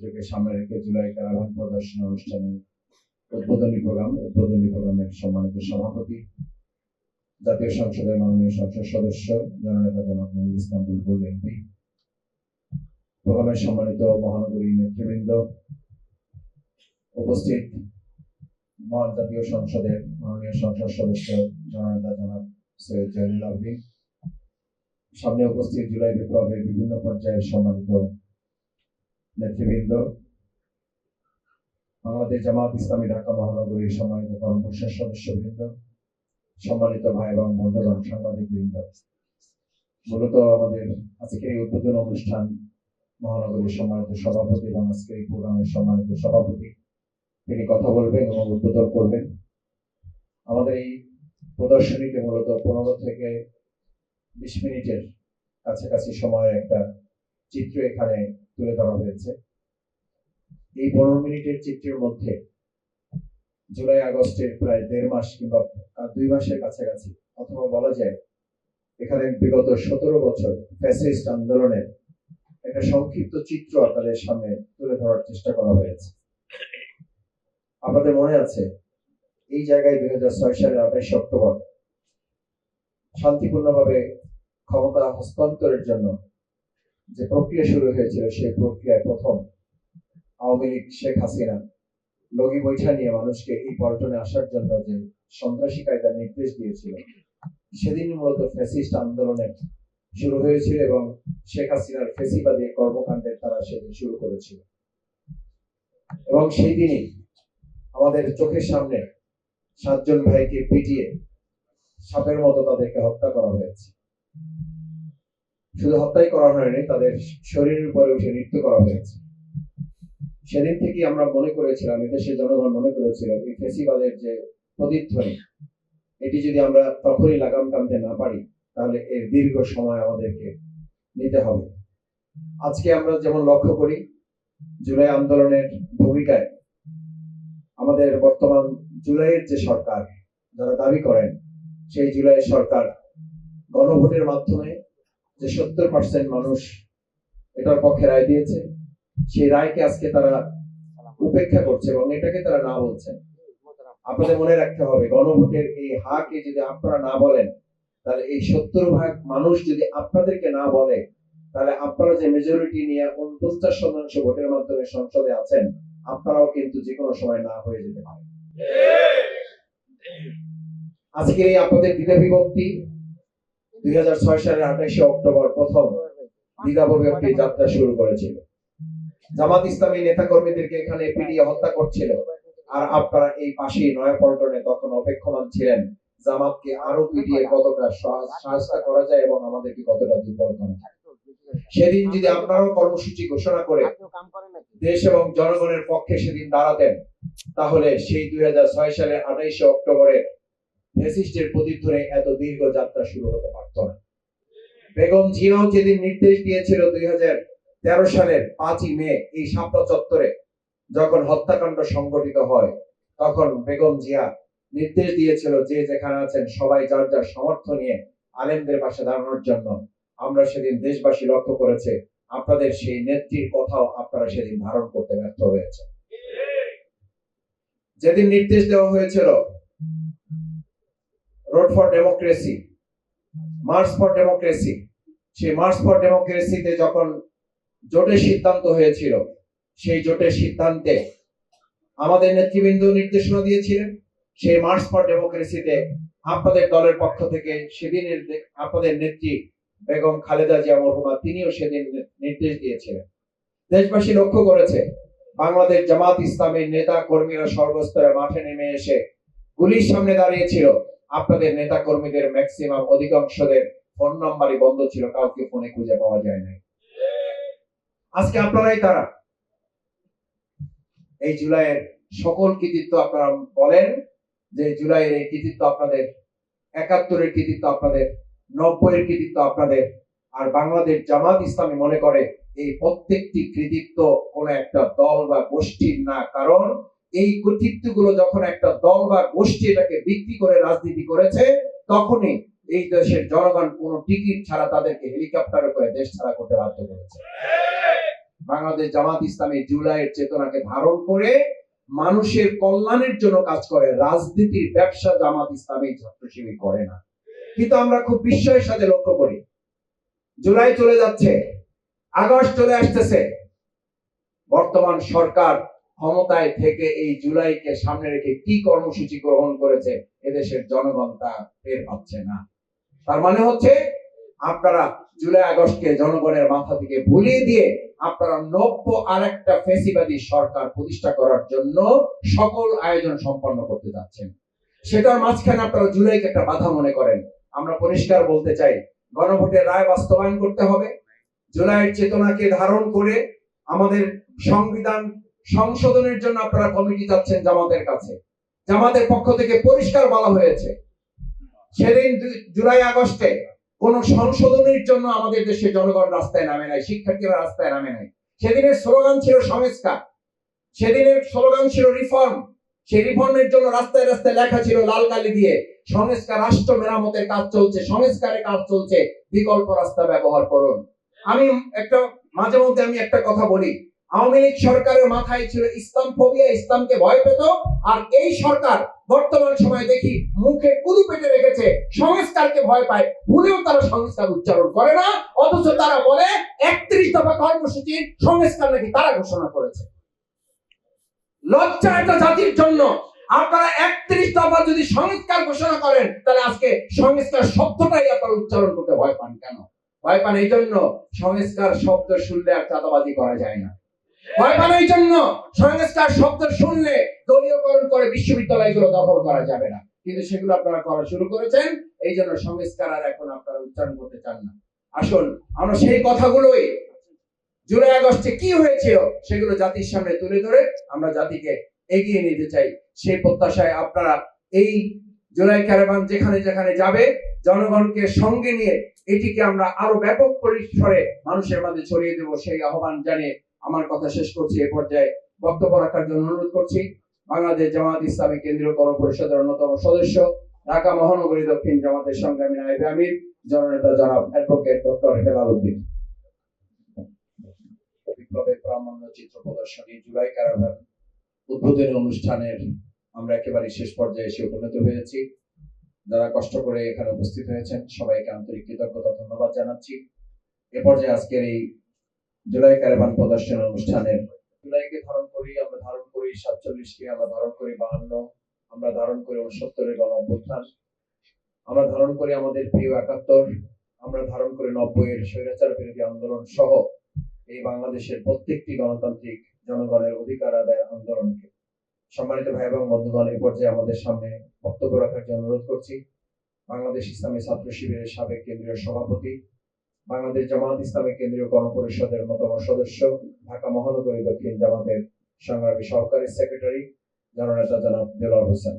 চলচ্চিত্রকে সামনে রেখে জুলাই কারাবান প্রদর্শন অনুষ্ঠানের উদ্বোধনী প্রোগ্রামের সম্মানিত সভাপতি, জাতীয় সংসদের মাননীয় সংসদ সদস্য জননেতা জনাব নুরুল ইসলাম বুলবুল এমপি, প্রোগ্রামের সম্মানিত মহানগরী নেতৃবৃন্দ, উপস্থিত মহান জাতীয় সংসদের মাননীয় সংসদ সদস্য জননেতা জনাব সৈয়দ জয়নুল আবেদিন, সামনে উপস্থিত জুলাই বিপ্লবের বিভিন্ন পর্যায়ের সম্মানিত নেতৃবৃন্দ, বাংলাদেশ জামাত ইসলামী ঢাকা মহানগরীর সম্মানিত কর্মপরিষদ সদস্যবৃন্দ, সম্মানিত ভাই এবং বন্ধুগণ, সাংবাদিক বৃন্দ। মূলত আমাদের আজকের এই উদ্বোধন অনুষ্ঠান মহানগরীর সম্মানিত সভাপতি এবং আজকের এই প্রোগ্রামের সম্মানিত সভাপতি তিনি কথা বলবেন এবং উদ্বোধন করবেন। আমাদের এই প্রদর্শনীতে মূলত 15 থেকে 20 মিনিটের কাছাকাছি সময়ের একটা চিত্র এখানে তুলে ধরা হয়েছে। এই 15 মিনিটের চিত্রের মধ্যে জুলাই আগস্টের প্রায় 1.5 মাস কিংবা 2 মাসের কাছাকাছি, অথবা বলা যায় এখানে বিগত 17 বছর ফ্যাসিস্ট আন্দোলনের একটা সংক্ষিপ্ত চিত্র আপনাদের সামনে তুলে ধরার চেষ্টা করা হয়েছে। আপনাদের মনে আছে এই জায়গায় 2006 সালের 28 অক্টোবর শান্তিপূর্ণভাবে ক্ষমতা হস্তান্তরের জন্য যে প্রক্রিয়া শুরু হয়েছিল, সেই প্রক্রিয়ায় প্রথম আওয়ামী লীগ শেখ হাসিনা লগি বৈঠা নিয়ে মানুষকে এই পল্টনে আসার জন্য যে সন্ত্রাসী কায়দার নির্দেশ দিয়েছিল, সেদিন মূলত ফ্যাসিস্ট আন্দোলনের শুরু হয়েছিল এবং শেখ হাসিনার ফেসিবাদী কর্মকাণ্ডের তারা সেদিন শুরু করেছিল। এবং সেই দিনই আমাদের চোখের সামনে 7 জন ভাইকে পিটিয়ে সাপের মতো তাদেরকে হত্যা করা হয়েছে। শুধু হত্যাই করা হয়নি, তাদের শরীরের উপরে উঠে নৃত্য করা হয়েছে। সেদিন থেকে আমরা মনে করেছিলাম, এদেশের জনগণ মনে করেছিল, এই ফেসিবাদের যে প্রতিধ্বনি, এটি যদি আমরা তখনই লাগাম টানতে না পারি তাহলে এর দীর্ঘ সময় আমাদেরকে নিতে হবে। আজকে আমরা যেমন লক্ষ্য করি জুলাই আন্দোলনের ভূমিকায় আমাদের বর্তমান জুলাইয়ের যে সরকার যারা দাবি করেন, সেই জুলাই সরকার গণভোটের মাধ্যমে যে 70% মানুষ এটার পক্ষে রায় দিয়েছে, সেই রায়কে আজকে তারা উপেক্ষা করছে এবং এটাকে তারা না বলছেন। আপনাদের মনে রাখতে হবে, গণভোটের এই হাকে যদি আপনারা না বলেন, তাহলে এই 70% মানুষ যদি আপনাদেরকে না বলে, তাহলে আপনারা যে মেজরিটি নিয়ে 49% ভোটের মাধ্যমে সংসদে আছেন, আপনারাও কিন্তু যে কোনো সময় না হয়ে যেতে পারেন। আজকে এই আপনাদের দ্বিধা বিভক্তি 2006 সালের 28 অক্টোবর প্রথম দ্বিধা বিভক্তি যাত্রা শুরু করেছিল। জামাত ইসলামী নেতা কর্মীদেরকে এখানে পিটিয়ে হত্যা করছিল, আর আপনারা এই পাশেই নয়াপল্টনে তখন অপেক্ষমান ছিলেন জামাতকে আরো পিটিয়ে কতটা সহায়তা করা যায় এবং আমাদেরকে কতটা দুর্বল করা যায়। সেদিন যদি আপনারাও কর্মসূচি ঘোষণা করে দেশ এবং জনগণের পক্ষে সেদিন দাঁড়াতেন, তাহলে সেই 2006 সালের 28 অক্টোবরে ফ্যাসিস্টের প্রতিধ্বনি এত দীর্ঘ যাত্রা শুরু হতে পারত না। বেগম জিয়াও যেদিন নির্দেশ দিয়েছিল 2013 সালের 5ই মে এই শাপলা চত্বরে যখন হত্যাকাণ্ড সংঘটিত হয়, তখন বেগম জিয়া নির্দেশ দিয়েছিল যে যেখানে আছেন সবাই যার যার সামর্থ্য নিয়ে আলেমদের পাশে দাঁড়ানোর জন্য। আমরা সেদিন দেশবাসী লক্ষ্য করেছে, আপনাদের সেই নেত্রীর কথাও আপনারা সেদিন ধারণ করতে ব্যর্থ হয়েছে। যেদিন নির্দেশ দেওয়া হয়েছিল road for democracy, March for democracy, সেই মার্চ ফর ডেমোক্রেসিতে যখন জোটের সিদ্ধান্ত হয়েছিল, সেই জোটের সিদ্ধান্তে আমাদের নেতৃবৃন্দ নির্দেশনা দিয়েছিলেন। সেই মার্চ ফর ডেমোক্রেসিতে আপনাদের দলের পক্ষ থেকে সেদিনের আপনাদের নেত্রী বেগম খালেদা জিয়া মরহুমা তিনিও সেদিন নির্দেশ দিয়েছিলেন। দেশবাসী লক্ষ্য করেছে, বাংলাদেশ জামাত ইসলামের নেতা কর্মীরা সর্বস্তরে মাঠে নেমে এসে গুলির সামনে দাঁড়িয়েছিল। আপনাদের নেতা কর্মীদের ম্যাক্সিমাম অধিকাংশদের ফোন নাম্বারই বন্ধ ছিল, কাউকে ফোনে খুঁজে পাওয়া যায় না। আজকে আপনারাই তারা। এই জুলাইয়ের সকল কৃতিত্ব আপনারা বলেন যে জুলাইয়ের এই কৃতিত্ব আপনাদের, 71-এর কৃতিত্ব আপনাদের, 90-এর কৃতিত্ব আপনাদের। আর বাংলাদেশ জামাত ইসলামী মনে করে এই প্রত্যেকটি কৃতিত্ব কোন একটা দল বা গোষ্ঠীর না, কারণ এই কৃতিত্বগুলো যখন একটা দল বা গোষ্ঠী এটাকে বিক্রি করে রাজনীতি করেছে, তখনই এই দেশের জনগণ কোনো টিকিট ছাড়া তাদেরকে হেলিকপ্টারে করে দেশ ছাড়া করতে বাধ্য করেছে। বাংলাদেশ জামাত ইসলামী জুলাইয়ের চেতনাকে ধারণ করে মানুষের কল্যাণের জন্য কাজ করে। রাজনীতির ব্যবসা জামাত ইসলামী ছাত্র শিবির করে না। কিন্তু আমরা খুব বিস্ময়ের সাথে লক্ষ্য করি, জুলাই চলে যাচ্ছে, আগস্ট চলে আসতেছে, বর্তমান সরকার ক্ষমতায় থেকে এই জুলাইকে সামনে রেখে কি কর্মসূচি গ্রহণ করেছে এদেশের জনগণ তা টের পাচ্ছে না। তার মানে হচ্ছে আপনারা জুলাই আগস্টকে জনগণের মাথা থেকে ভুলিয়ে দিয়ে আপনারা নব্য আরেকটা ফ্যাসিবাদী সরকার প্রতিষ্ঠা করার জন্য সকল আয়োজন সম্পন্ন করতে যাচ্ছেন। সেটার মাঝখানে আপনারা জুলাইকে একটা বাধা মনে করেন। আমরা পরিষ্কার বলতে চাই, গণভোটের রায় বাস্তবায়ন করতে হবে। জুলাইয়ের চেতনাকে ধারণ করে আমাদের সংবিধান সংশোধনের জন্য আপনারা কমিটি যাচ্ছেন জামাতের কাছে। জামাতের পক্ষ থেকে পরিষ্কার বলা হয়েছে, সেদিন জুলাই আগস্টে কোন সংশোধনের জন্য আমাদের দেশে জনগণ রাস্তায় নামে নাই, শিক্ষার্থীরা রাস্তায় নামে নাই। সেদিনের স্লোগান ছিল সংস্কার, সেদিনের স্লোগান ছিল রিফর্ম। সেই রিফর্মের জন্য রাস্তায় রাস্তায় লেখা ছিল লাল কালি দিয়ে, সংস্কার, রাষ্ট্র মেরামতের কাজ চলছে, সংস্কারের কাজ চলছে, বিকল্প রাস্তা ব্যবহার করুন। আমি মাঝে মধ্যে একটা কথা বলি, আওয়ামী লীগ সরকারের মাথায় ছিল ইসলাম ফোবিয়া, ইসলামকে ভয় পেত। আর এই সরকার বর্তমান সময়ে দেখি মুখে কুলু পেটে রেখেছে, সংস্কারকে ভয় পায়, ভুলেও তারা সংস্কার উচ্চারণ করে না। অথচ তারা বলে 31 দফা কর্মসূচির সংস্কার নাকি তারা ঘোষণা করেছে। লজ্জা একটা জাতির জন্য। আপনারা 31 দফা যদি সংস্কার ঘোষণা করেন, তাহলে আজকে সংস্কার শব্দটাই আপনারা উচ্চারণ করতে ভয় পান কেন? ভয় পান এই জন্য, সংস্কার শব্দ শুনলে আর চাঁদাবাজি করা যায় না। ভয় পান এই জন্য, সংস্কার শব্দ শুনলে দলীয়করণ করে বিশ্ববিদ্যালয়গুলো দখল করা যাবে না। কিন্তু সেগুলো আপনারা করা শুরু করেছেন, এই জন্য সংস্কার আর এখন আপনারা উচ্চারণ করতে চান না। আসুন আমরা সেই কথাগুলোই, জুলাই আগস্টে কি হয়েছিল সেগুলো জাতির সামনে তুলে ধরে আমরা জাতিকে এগিয়ে নিতে চাই। সেই প্রত্যাশায় আপনারা এই জুলাই ক্যারাভান যেখানে যেখানে যাবে, জনগণকে সঙ্গে নিয়ে এটিকে আমরা আরো ব্যাপক পরিসরে মানুষের মাঝে ছড়িয়ে দেব, সেই আহ্বান জানিয়ে আমার কথা শেষ করছি। এ পর্যায়ে বক্তব্য রাখার জন্য অনুরোধ করছি বাংলাদেশ জামাত ইসলামী কেন্দ্রীয় কর্মপরিষদের অন্যতম সদস্য, ঢাকা মহানগরী দক্ষিণ জামাতের সংগ্রামী নায়েবে আমির, জননেতা জনাব অ্যাডভোকেট ডক্টর হেলাল উদ্দিন। বিপ্লবের প্রামাণ্য চিত্র প্রদর্শনী জুলাই ক্যারাভান উদ্বোধনী অনুষ্ঠানের আমরা একেবারে শেষ পর্যায়ে এসে উপনীত হয়েছি। যারা কষ্ট করে এখানে উপস্থিত হয়েছেন সবাইকে আন্তরিক কৃতজ্ঞতা ধন্যবাদ জানাচ্ছি। এ পর্যায়ে আজকের এই জুলাই ক্যারাভান প্রদর্শন অনুষ্ঠানের জুলাইকে ধারণ করি, আমরা ধারণ করি 47কে, আমরা ধারণ করি 52, আমরা ধারণ করি 69-এর গণ অভ্যুত্থান, আমরা ধারণ করি আমাদের প্রিয় 71, আমরা ধারণ করি 90-এর স্বৈরাচার বিরোধী আন্দোলন সহ এই বাংলাদেশের প্রত্যেকটি গণতান্ত্রিক জনগণের অধিকার আদায়ের আন্দোলনকে। সম্মানিত ভাই এবং বন্ধুগণ, এই পর্যায়ে আমাদের সামনে বক্তব্য রাখার জন্য অনুরোধ করছি বাংলাদেশ ইসলামী ছাত্র শিবিরের সাবেক কেন্দ্রীয় সভাপতি, বাংলাদেশ জামাত ইসলামী কেন্দ্রীয় কর্মপরিষদের অন্যতম সদস্য, ঢাকা মহানগরী দক্ষিণ জামাতের সংগ্রামী সহকারী সেক্রেটারি, জননেতা জনাব দেলোয়ার হোসেন।